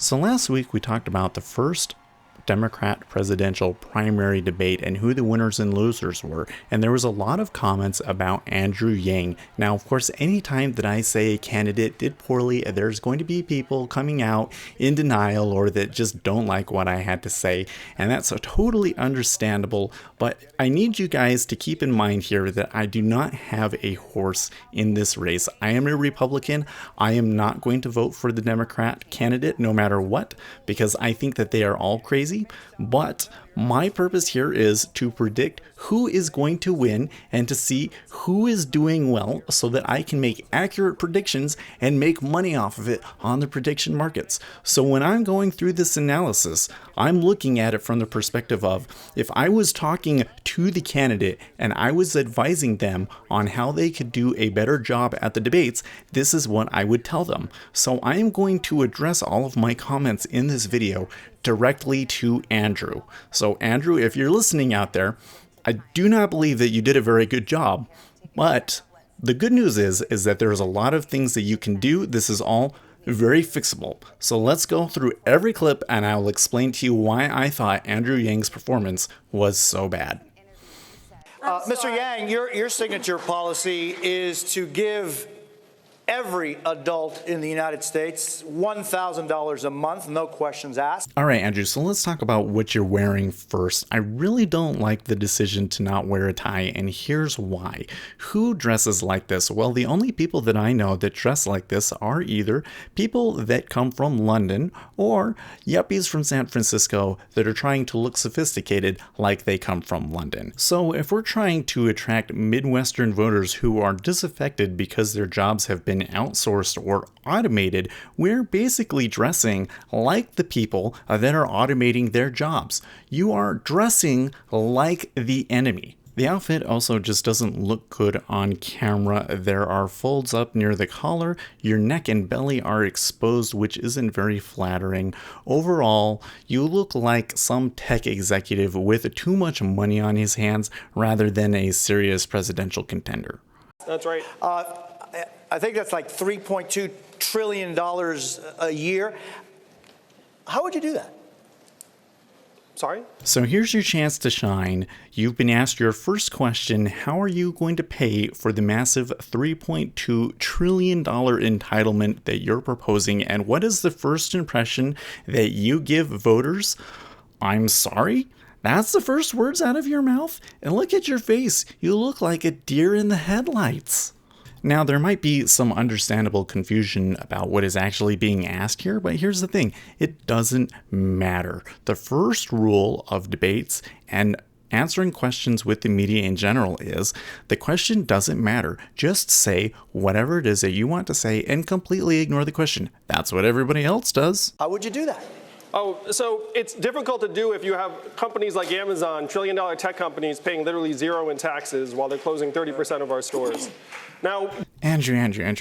So last week we talked about the first Democrat presidential primary debate and who the winners and losers were, and there was a lot of comments about Andrew Yang. Now, of course, anytime that I say a candidate did poorly, there's going to be people coming out in denial or that just don't like what I had to say, and that's totally understandable. But I need you guys to keep in mind here that I do not have a horse in this race. I am a Republican. I am not going to vote for the Democrat candidate no matter what, because I think that they are all crazy. But my purpose here is to predict who is going to win and to see who is doing well so that I can make accurate predictions and make money off of it on the prediction markets. So when I'm going through this analysis, I'm looking at it from the perspective of if I was talking to the candidate and I was advising them on how they could do a better job at the debates, this is what I would tell them. So I am going to address all of my comments in this video directly to Andrew. So Andrew, if you're listening out there, I do not believe that you did a very good job, but the good news is that there's a lot of things that you can do. This is all very fixable. So let's go through every clip and I'll explain to you why I thought Andrew Yang's performance was so bad. Mr. Yang, your signature policy is to give every adult in the United States $1,000 a month, no questions asked. All right, Andrew, so let's talk about what you're wearing first. I really don't like the decision to not wear a tie, and here's why. Who dresses like this? Well, the only people that I know that dress like this are either people that come from London or yuppies from San Francisco that are trying to look sophisticated like they come from London. So if we're trying to attract Midwestern voters who are disaffected because their jobs have been outsourced or automated, we're basically dressing like the people that are automating their jobs. You are dressing like the enemy. The outfit also just doesn't look good on camera. There are folds up near the collar. Your neck and belly are exposed, which isn't very flattering. Overall, you look like some tech executive with too much money on his hands rather than a serious presidential contender. That's right. I think that's like $3.2 trillion a year. How would you do that? Sorry? So here's your chance to shine. You've been asked your first question: how are you going to pay for the massive $3.2 trillion entitlement that you're proposing? And what is the first impression that you give voters? I'm sorry? That's the first words out of your mouth? And look at your face. You look like a deer in the headlights. Now, there might be some understandable confusion about what is actually being asked here, but here's the thing. It doesn't matter. The first rule of debates and answering questions with the media in general is the question doesn't matter. Just say whatever it is that you want to say and completely ignore the question. That's what everybody else does. How would you do that? Oh, so it's difficult to do if you have companies like Amazon, trillion-dollar tech companies, paying literally zero in taxes while they're closing 30% of our stores. Now, Andrew,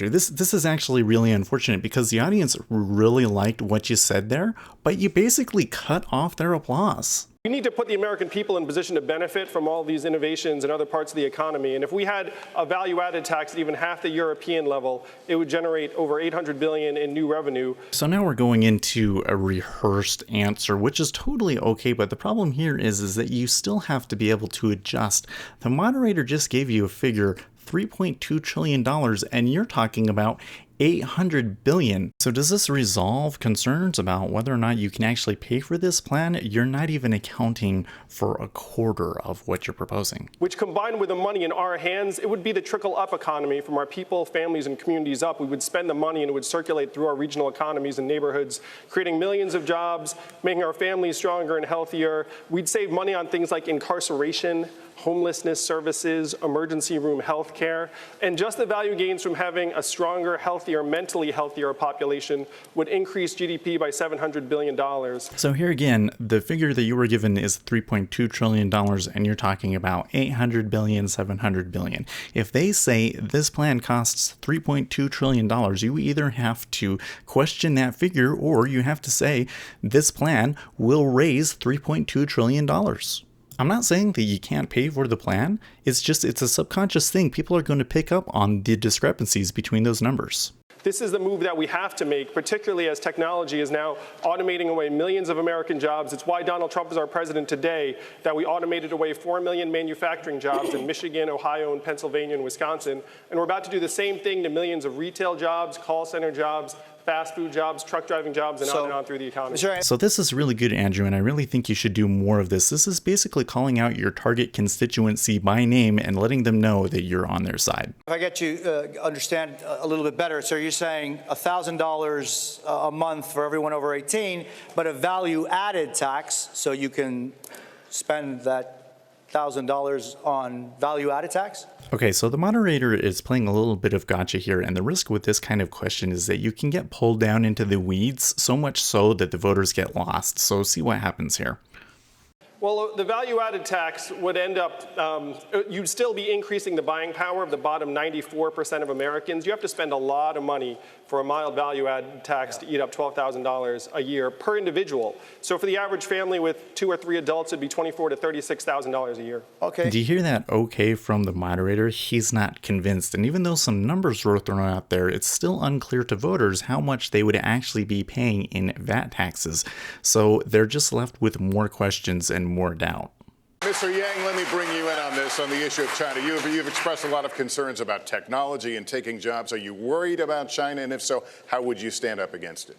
this is actually really unfortunate because the audience really liked what you said there, but you basically cut off their applause. we need to put the American people in position to benefit from all these innovations in other parts of the economy. And if we had a value-added tax at even half the European level, it would generate over $800 billion in new revenue. So now we're going into a rehearsed answer, which is totally okay. But the problem here is that you still have to be able to adjust. The moderator just gave you a figure, $3.2 trillion, and you're talking about $800 billion. So does this resolve concerns about whether or not you can actually pay for this plan? You're not even accounting for a quarter of what you're proposing. Which, combined with the money in our hands, it would be the trickle-up economy from our people, families, and communities up. We would spend the money and it would circulate through our regional economies and neighborhoods, creating millions of jobs, making our families stronger and healthier. We'd save money on things like incarceration, homelessness services, emergency room health care, and just the value gains from having a stronger, healthier, mentally healthier population would increase GDP by $700 billion. So here again, the figure that you were given is $3.2 trillion, and you're talking about $800 billion, $700 billion. If they say this plan costs $3.2 trillion, you either have to question that figure or you have to say this plan will raise $3.2 trillion. I'm not saying that you can't pay for the plan. It's a subconscious thing. People are going to pick up on the discrepancies between those numbers. This is the move that we have to make, particularly as technology is now automating away millions of American jobs. It's why Donald Trump is our president today, that we automated away 4 million manufacturing jobs in Michigan, Ohio, and Pennsylvania, and Wisconsin. And we're about to do the same thing to millions of retail jobs, call center jobs, fast food jobs, truck driving jobs, and on through the economy. So this is really good, Andrew, and I really think you should do more of this. This is basically calling out your target constituency by name and letting them know that you're on their side. If I get you understand a little bit better, so you're saying $1,000 a month for everyone over 18, but a value-added tax, so you can spend that $1,000 on value-added tax? Okay, so the moderator is playing a little bit of gotcha here, and the risk with this kind of question is that you can get pulled down into the weeds, so much so that the voters get lost. So see what happens here. Well, the value-added tax would end up, you'd still be increasing the buying power of the bottom 94% of Americans. You have to spend a lot of money for a mild value-added tax to eat up $12,000 a year per individual. So for the average family with 2 or 3 adults, it'd be $24,000 to $36,000 a year. Okay. Do you hear that okay from the moderator? He's not convinced. And even though some numbers were thrown out there, it's still unclear to voters how much they would actually be paying in VAT taxes. So they're just left with more questions and more doubt. Mr. Yang, let me bring you in on this, on the issue of China. You've expressed a lot of concerns about technology and taking jobs. Are you worried about China? And if so, how would you stand up against it?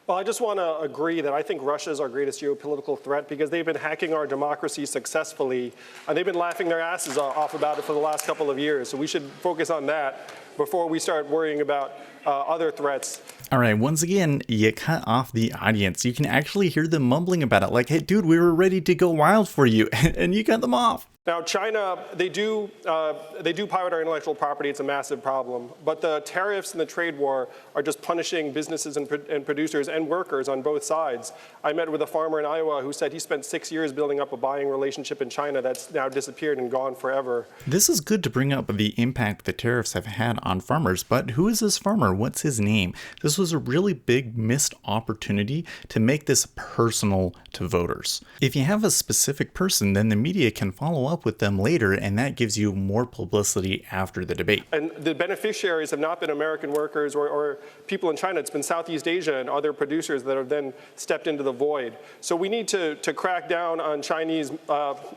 Well, I just want to agree that I think Russia is our greatest geopolitical threat because they've been hacking our democracy successfully, and they've been laughing their asses off about it for the last couple of years. So we should focus on that before we start worrying about other threats. All right, once again, you cut off the audience. You can actually hear them mumbling about it like, hey, dude, we were ready to go wild for you, and you cut them off. Now, China, they do pirate our intellectual property. It's a massive problem. But the tariffs and the trade war are just punishing businesses and producers and workers on both sides. I met with a farmer in Iowa who said he spent 6 years building up a buying relationship in China that's now disappeared and gone forever. This is good to bring up the impact the tariffs have had on farmers, but who is this farmer? What's his name? This was a really big missed opportunity to make this personal to voters. If you have a specific person, then the media can follow up with them later, and that gives you more publicity after the debate. And the beneficiaries have not been American workers or people in China. It's been Southeast Asia and other producers that have then stepped into the void. So we need to crack down on Chinese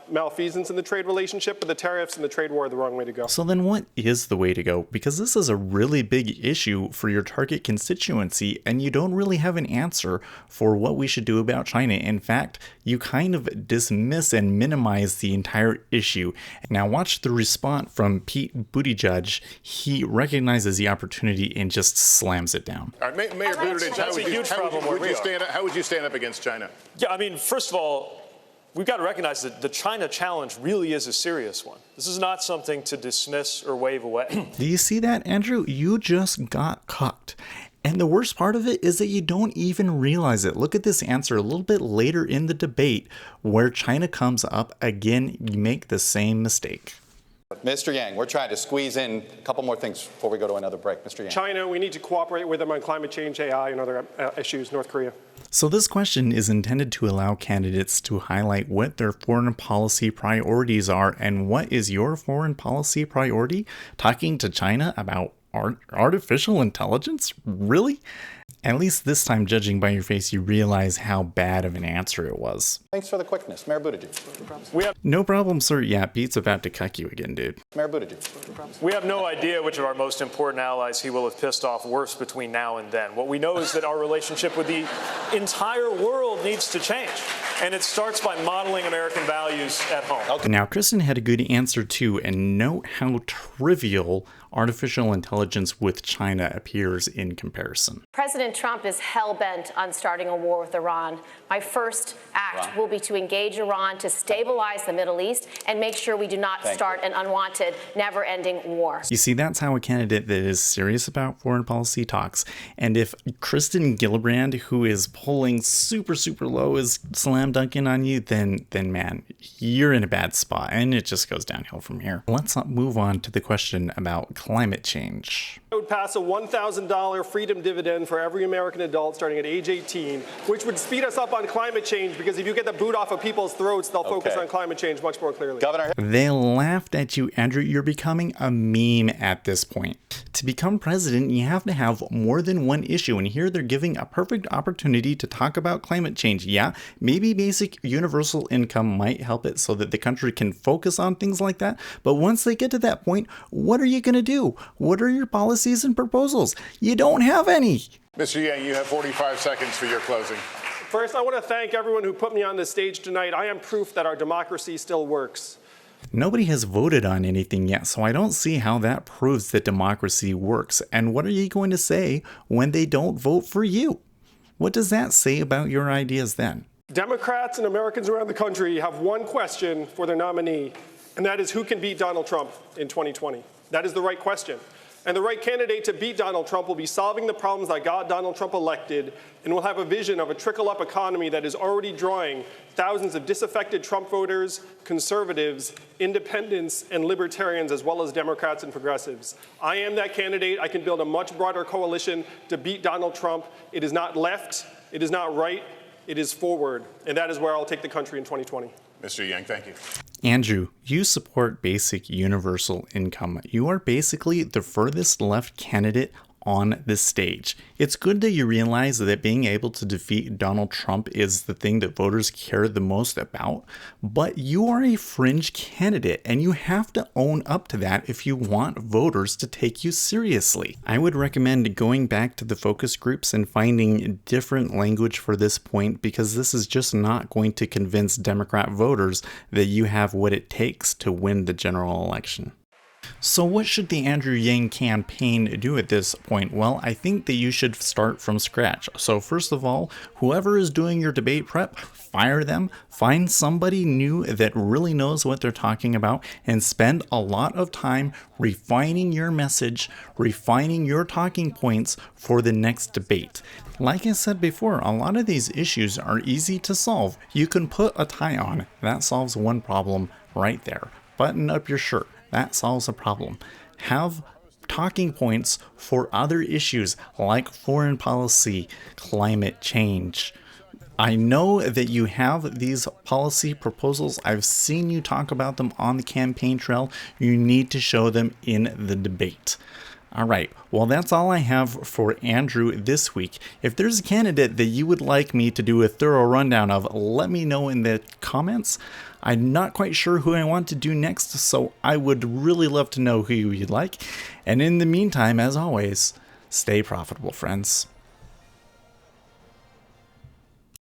malfeasance in the trade relationship, but the tariffs and the trade war are the wrong way to go. So then what is the way to go? Because this is a really big issue for your target constituency, and you don't really have an answer for what we should do about China. In fact, you kind of dismiss and minimize the entire issue. Now watch the response from Pete Buttigieg. He recognizes the opportunity and just slams it down. All right, Mayor Buttigieg, how would you stand up against China? Yeah, I mean, first of all, we've got to recognize that the China challenge really is a serious one. This is not something to dismiss or wave away. Do you see that, Andrew? You just got cucked. And the worst part of it is that you don't even realize it. Look at this answer a little bit later in the debate where China comes up again. You make the same mistake. Mr. Yang, we're trying to squeeze in a couple more things before we go to another break. Mr. Yang. China, we need to cooperate with them on climate change, AI, and other issues. North Korea. So this question is intended to allow candidates to highlight what their foreign policy priorities are. And what is your foreign policy priority? Talking to China about artificial intelligence? Really? At least this time, judging by your face, you realize how bad of an answer it was. Thanks for the quickness. Mayor Buttigieg. No problem, sir. Yeah, Pete's about to cuck you again, dude. Mayor Buttigieg. We have no idea which of our most important allies he will have pissed off worse between now and then. What we know is that our relationship with the entire world needs to change. And it starts by modeling American values at home. Okay. Now, Kristen had a good answer too, and note how trivial artificial intelligence with China appears in comparison. President Trump is hell-bent on starting a war with Iran. My first act will be to engage Iran to stabilize the Middle East and make sure we do not start an unwanted, never-ending war. You see, that's how a candidate that is serious about foreign policy talks. And if Kristen Gillibrand, who is polling super, super low, is slam dunking on you, then man, you're in a bad spot, and it just goes downhill from here. Let's move on to the question about climate change. would pass a $1,000 freedom dividend for every American adult starting at age 18, which would speed us up on climate change, because if you get the boot off of people's throats, they'll focus on climate change much more clearly. Governor. They laughed at you, Andrew. You're becoming a meme at this point. To become president, you have to have more than one issue, and here they're giving a perfect opportunity to talk about climate change. Yeah, maybe basic universal income might help it so that the country can focus on things like that, but once they get to that point, what are you going to do? What are your policies and proposals? You don't have any. Mr. Yang, you have 45 seconds for your closing. First, I want to thank everyone who put me on this stage tonight. I am proof that our democracy still works. Nobody has voted on anything yet, so I don't see how that proves that democracy works. And what are you going to say when they don't vote for you? What does that say about your ideas then? Democrats and Americans around the country have one question for their nominee, and that is, who can beat Donald Trump in 2020? That is the right question. And the right candidate to beat Donald Trump will be solving the problems that got Donald Trump elected, and will have a vision of a trickle-up economy that is already drawing thousands of disaffected Trump voters, conservatives, independents, and libertarians, as well as Democrats and progressives. I am that candidate. I can build a much broader coalition to beat Donald Trump. It is not left. It is not right. It is forward. And that is where I'll take the country in 2020. Mr. Yang, thank you. Andrew, you support basic universal income. You are basically the furthest left candidate on the stage. It's good that you realize that being able to defeat Donald Trump is the thing that voters care the most about, but you are a fringe candidate and you have to own up to that if you want voters to take you seriously. I would recommend going back to the focus groups and finding different language for this point, because this is just not going to convince Democrat voters that you have what it takes to win the general election. So what should the Andrew Yang campaign do at this point? Well, I think that you should start from scratch. So first of all, whoever is doing your debate prep, fire them, find somebody new that really knows what they're talking about, and spend a lot of time refining your message, refining your talking points for the next debate. Like I said before, a lot of these issues are easy to solve. You can put a tie on. That solves one problem right there. Button up your shirt. That solves a problem. Have talking points for other issues like foreign policy, climate change. I know that you have these policy proposals. I've seen you talk about them on the campaign trail. You need to show them in the debate. All right, well, that's all I have for Andrew this week. If there's a candidate that you would like me to do a thorough rundown of, let me know in the comments. I'm not quite sure who I want to do next, so I would really love to know who you'd like. And in the meantime, as always, stay profitable, friends.